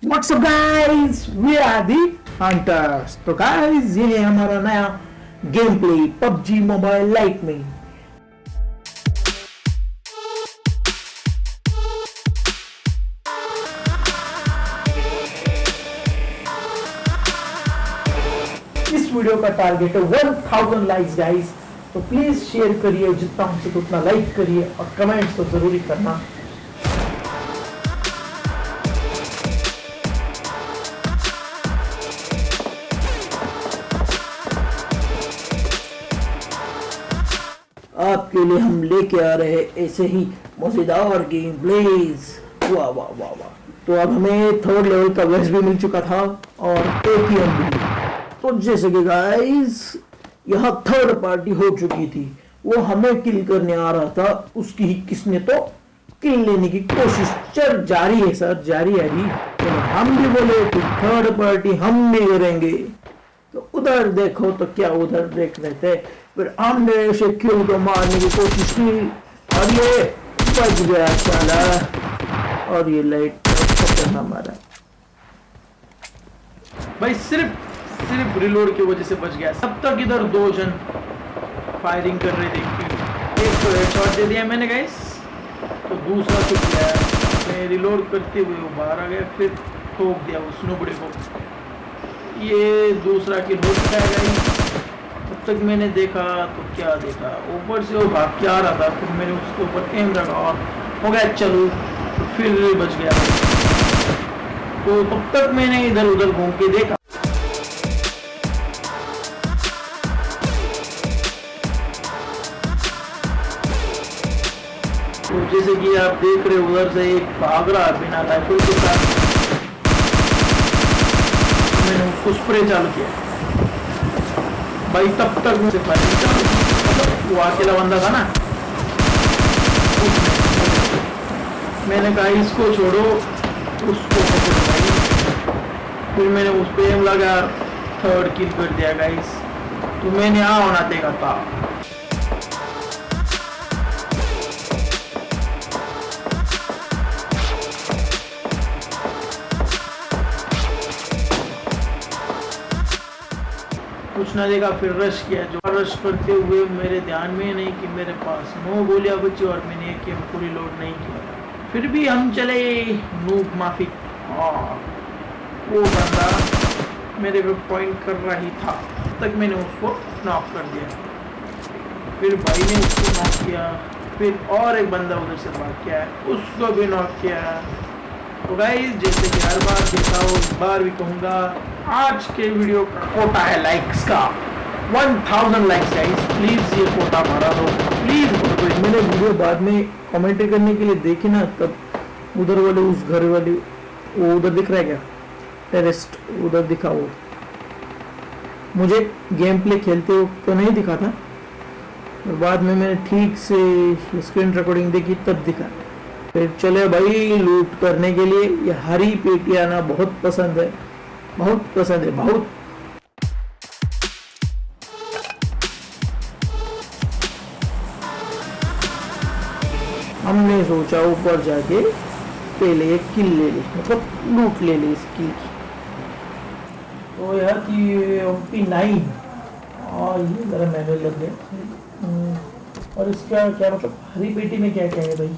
What's up guys? We are the Hunters। तो guys ये है हमारा नया game play PUBG mobile light में। इस वीडियो का टारगेट है 1000 लाइक्स गाइस, तो प्लीज शेयर करिए, जितना हो सके उतना लाइक करिए और कमेंट्स तो जरूरी करना। आपके लिए हम लेके आ रहे हैं ऐसे ही मजेदार गेम प्लेज। वाह वाह वाह वाह। तो अब हमें थर्ड लेवल का वेस्ट भी मिल चुका था और एटीएम भी। तो जैसे कि गाइस यहाँ थर्ड पार्टी हो चुकी थी, वो हमें किल करने आ रहा था, उसकी ही किसने तो किल लेने की कोशिश चल जारी है सर, जारी है जी। तो हम भी बोले कि थर्ड पार्टी हम भी करेंगे, तो उधर देखो तो क्या उधर देख रहे थे, फिर हमने इसे किल को मारने की कोशिश की और ये बच गया साला, और ये लाइट हमारा भाई सिर्फ रिलोड की वजह से बच गया। सब तक इधर दो जन फायरिंग कर रहे थे, एक तो हेडशॉट दे दिया मैंने गाइस, तो दूसरा छुप गया। मैं रिलोड करते हुए वो बाहर आ गया, फिर ठोक दिया उस नुबड़े को। ये दूसरा किल हो चुका है गाइस। तब तक मैंने देखा तो क्या देखा, ऊपर से वो भाग के आ रहा था, फिर मैंने उसके ऊपर एम रखा और हो गया चलो, तो फिर बच गया। तो तब तक मैंने इधर उधर घूम के देखा। तो जैसे कि आप देख रहे हो उधर से एक भाग रहा बिना राइफल के साथ, मैंने उसको स्प्रे चालू किया भाई। तब तक मुझे फायरिंग चालू, मतलब वो अकेला बंदा था ना, मैंने कहा इसको छोड़ो उसको पकड़ो भाई। फिर मैंने उस पे एम लगा, थर्ड किल कर दिया गाइस। तो मैंने होना देखा था। कुछ ना देखा, फिर रश किया। जो रश करते हुए मेरे ध्यान में नहीं कि मेरे पास 9 गोलियां बची और मैंने एक एम पूरी लोड नहीं किया। फिर भी हम चले नूब माफी, और वो बंदा मेरे पे पॉइंट कर रहा ही था, तब तक मैंने उसको नॉक कर दिया। फिर भाई ने उसको नॉक किया, फिर और एक बंदा उधर से भाग किया, उसको भी नॉक किया। तो गाइस जैसे कि हर बार देखा हो, इस बार भी कहूँगा, आज के वीडियो का कोटा है लाइक्स का 1000 लाइक्स गाइस, प्लीज ये कोटा भरा दो प्लीज। तो मैंने वीडियो बाद में कमेंट्री करने के लिए देखी ना, तब उधर वाले उस घर वाले, वो उधर दिख रहा है क्या टेरेस्ट, उधर दिखा, वो मुझे गेम प्ले खेलते हो तो नहीं दिखा था, और बाद में मैंने ठीक से स्क्रीन रिकॉर्डिंग देखी तब दिखा। फिर चले भाई लूट करने के लिए। ये हरी पेटी आना बहुत पसंद है, बहुत पसंद है, बहुत। हमने सोचा ऊपर जाके पहले एक किल ले ले, मतलब लूट ले ले इस किल की। तो यार कि MP9 और ये जरा मैनुअल लग गया। और इसका क्या मतलब, हरी पेटी में क्या क्या है भाई,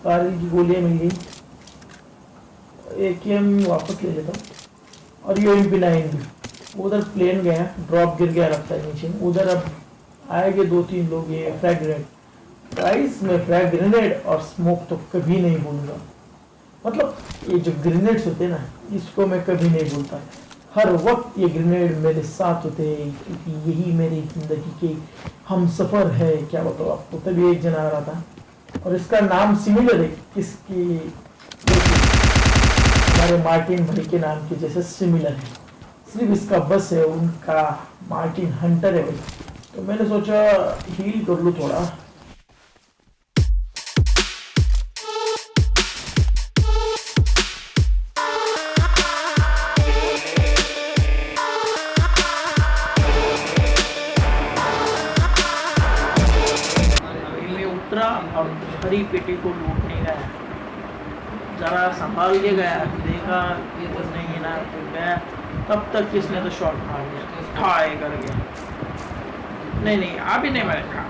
सारी की गोलियां मिल गई, AKM वापस ले लेता हूँ। और ये MP9 भी, उधर प्लेन गया, ड्रॉप गिर गया लगता है नीचे, उधर अब आएंगे 2-3 लोग। ये फ्रैग ग्रेनेड गाइस, मैं फ्रैग ग्रेनेड और स्मोक तो कभी नहीं भूलूंगा, मतलब ये जो ग्रेनेड्स होते हैं ना, इसको मैं कभी नहीं भूलता। हर वक्त ये ग्रेनेड मेरे साथ होते हैं, क्योंकि यही मेरी जिंदगी के हम सफ़र है। क्या बताओ आपको, तभी एक जन आ रहा था और इसका नाम सिमिलर है किसकी, हमारे मार्टिन भाई के नाम के जैसे सिमिलर है, सिर्फ इसका बस है, उनका मार्टिन हंटर है भाई। तो मैंने सोचा हील कर लूँ थोड़ा। और हरी पेटी को लूटने गया, जरा संभाल के गया, देखा ये तो नहीं है ना, तो मैं तब तक किसने तो शॉट मार दिया, ठाए करके। नहीं नहीं अभी नहीं मारेगा,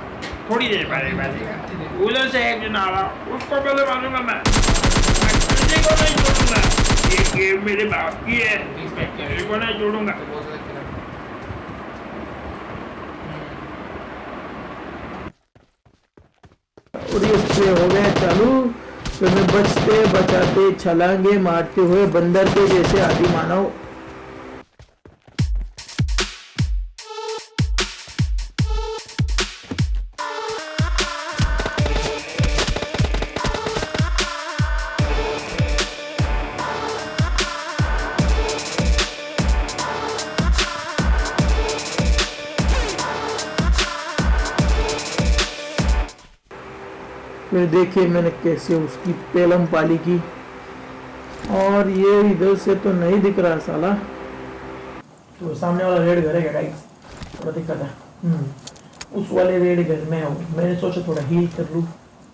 थोड़ी देर पहले मारेगा। उधर से एक जन आ रहा, उसको पहले मारूंगा मैं किसी को नहीं छोड़ूंगा। ये गेम मेरे बाप की है, मैं किसी को नहीं छोड़ूंगा। और ये स्प्रे हो गए चालू। फिर मैं बचते बचाते छलांगे मारते हुए बंदर के जैसे आदि मानव फिर देखिए मैंने कैसे उसकी पेलम पाली की। और ये इधर से तो नहीं दिख रहा साला, तो सामने वाला रेड घर है क्या गाइस, थोड़ा दिक्कत है। उस वाले रेड घर में हूँ। मैंने सोचा थोड़ा हील कर लूँ,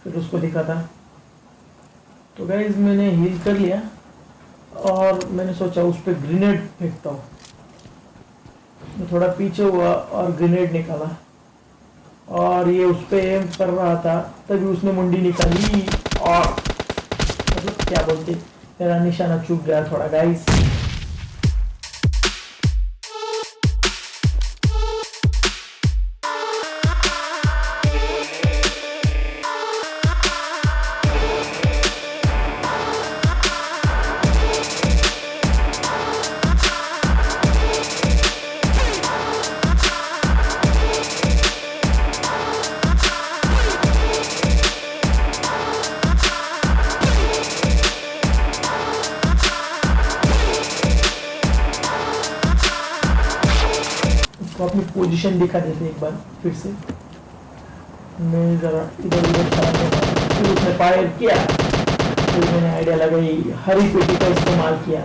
फिर उसको दिखा था। तो गाइस मैंने हील कर लिया और मैंने सोचा उस पर ग्रेनेड फेंकता हूँ। मैं थोड़ा पीछे हुआ और ग्रेनेड निकाला और ये उस पे एम कर रहा था, तभी उसने मुंडी निकाली और मतलब क्या बोलते, मेरा निशाना चूक गया थोड़ा गाइस। तो अपनी पोजीशन दिखा देते एक बार फिर से। मैं जरा इधर उधर फिर उसने फायर किया, फिर मैंने आइडिया लगाई, हरी पेटी का इस्तेमाल किया।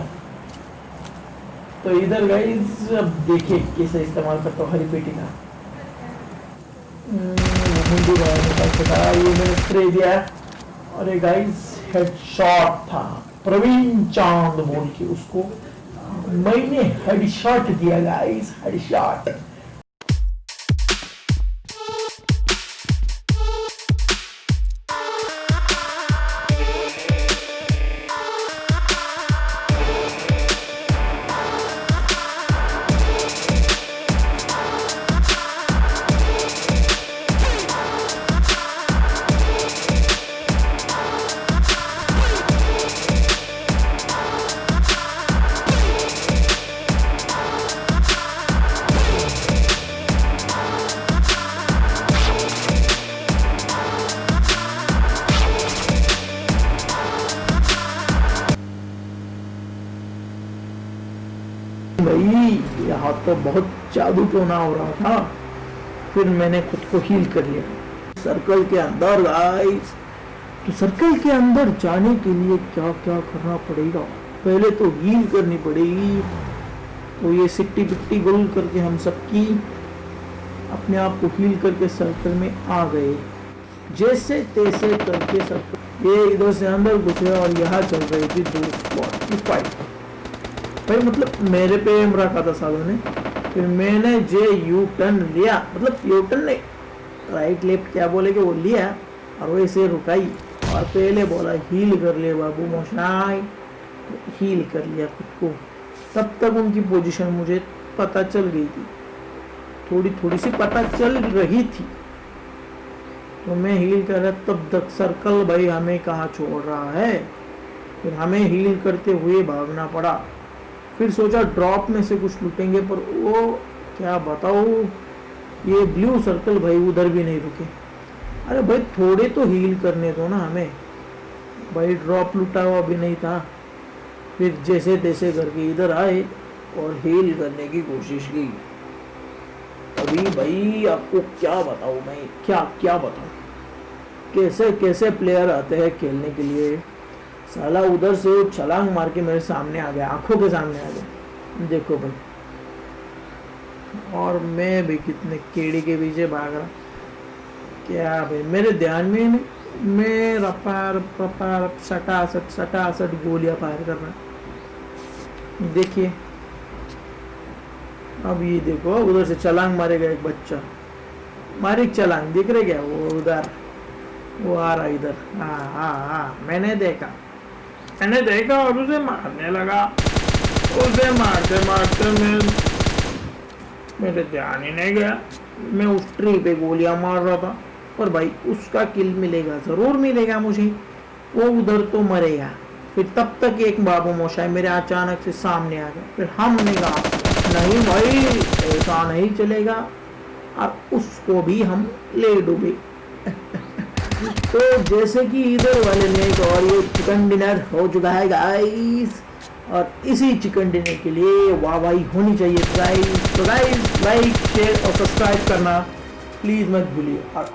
तो इधर गाइस अब देखिए कैसे इस्तेमाल करता हूँ हरी पेटी का। मुंडी बाहर निकाल के था, ये मैंने स्प्रे दिया और ये गाइस हेडशॉट था। प्रवीण चांद बोल के उसको मैंने हेडशॉट दिया गाइस, हेडशॉट। भाई यहाँ तो बहुत जादू टोना हो रहा था। फिर मैंने खुद को हील कर लिया सर्कल के अंदर गाइस। तो सर्कल के अंदर जाने के लिए क्या क्या करना पड़ेगा, पहले तो हील करनी पड़ेगी। तो ये सिट्टी पिट्टी गोल करके हम सबकी अपने आप को हील करके सर्कल में आ गए, जैसे तैसे करके सर्कल। ये इधर से अंदर घुसे और यहाँ चल रही थी 2 स्पॉट की फाइट। भाई मतलब मेरे पे एम रखा था सालों ने। फिर मैंने जे यू टर्न लिया, मतलब यू टर्न नहीं, राइट लेफ्ट क्या बोले कि वो लिया और वैसे रुकाई और पहले बोला हील कर ले बाबू मोशाई। तो हील कर लिया खुद को। तब तक उनकी पोजीशन मुझे पता चल गई थी, थोड़ी थोड़ी सी पता चल रही थी। तो मैं हील कर रहा, तब तक सर्कल भाई हमें कहाँ छोड़ रहा है। फिर हमें हील करते हुए भागना पड़ा। फिर सोचा ड्रॉप में से कुछ लूटेंगे, पर वो क्या बताओ, ये ब्लू सर्कल भाई उधर भी नहीं रुके। अरे भाई थोड़े तो हील करने दो ना हमें भाई, ड्रॉप लूटा हुआ भी नहीं था। फिर जैसे तैसे करके इधर आए और हील करने की कोशिश की। अभी भाई आपको क्या बताऊं, मैं क्या क्या बताऊं, कैसे कैसे प्लेयर आते हैं खेलने के लिए। साला उधर से छलांग मार के मेरे सामने आ गया, आंखों के सामने आ गया, देखो भाई। और मैं भी कितने केड़ी के पीछे भाग रहा, क्या भाई मेरे ध्यान में नहीं। मैं रपार रपार सटासट गोलियां फायर कर रहा। देखिए अब ये देखो उधर से छलांग मारेगा एक बच्चा, मारे छलांग, दिख रहे क्या वो उधर, वो आ रहा इधर, हाँ मैंने देखा और उसे मारने लगा। उसे मारते मारते मेरे ध्यान ही नहीं गया, मैं उस ट्री पे गोलियां मार रहा था। पर भाई उसका किल मिलेगा, जरूर मिलेगा मुझे, वो उधर तो मरेगा। फिर तब तक एक बाबू मोशाई मेरे अचानक से सामने आ गया। फिर हमने कहा नहीं भाई ऐसा नहीं चलेगा, और उसको भी हम ले डूबे। तो जैसे कि इधर वाले ने एक और ये चिकन डिनर हो चुका है गाइस, और इसी चिकन डिनर के लिए वाहवाही होनी चाहिए गाइस। तो गाइस लाइक शेयर और सब्सक्राइब करना प्लीज मत भूलिए। और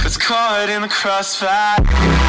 It's caught in the crossfire.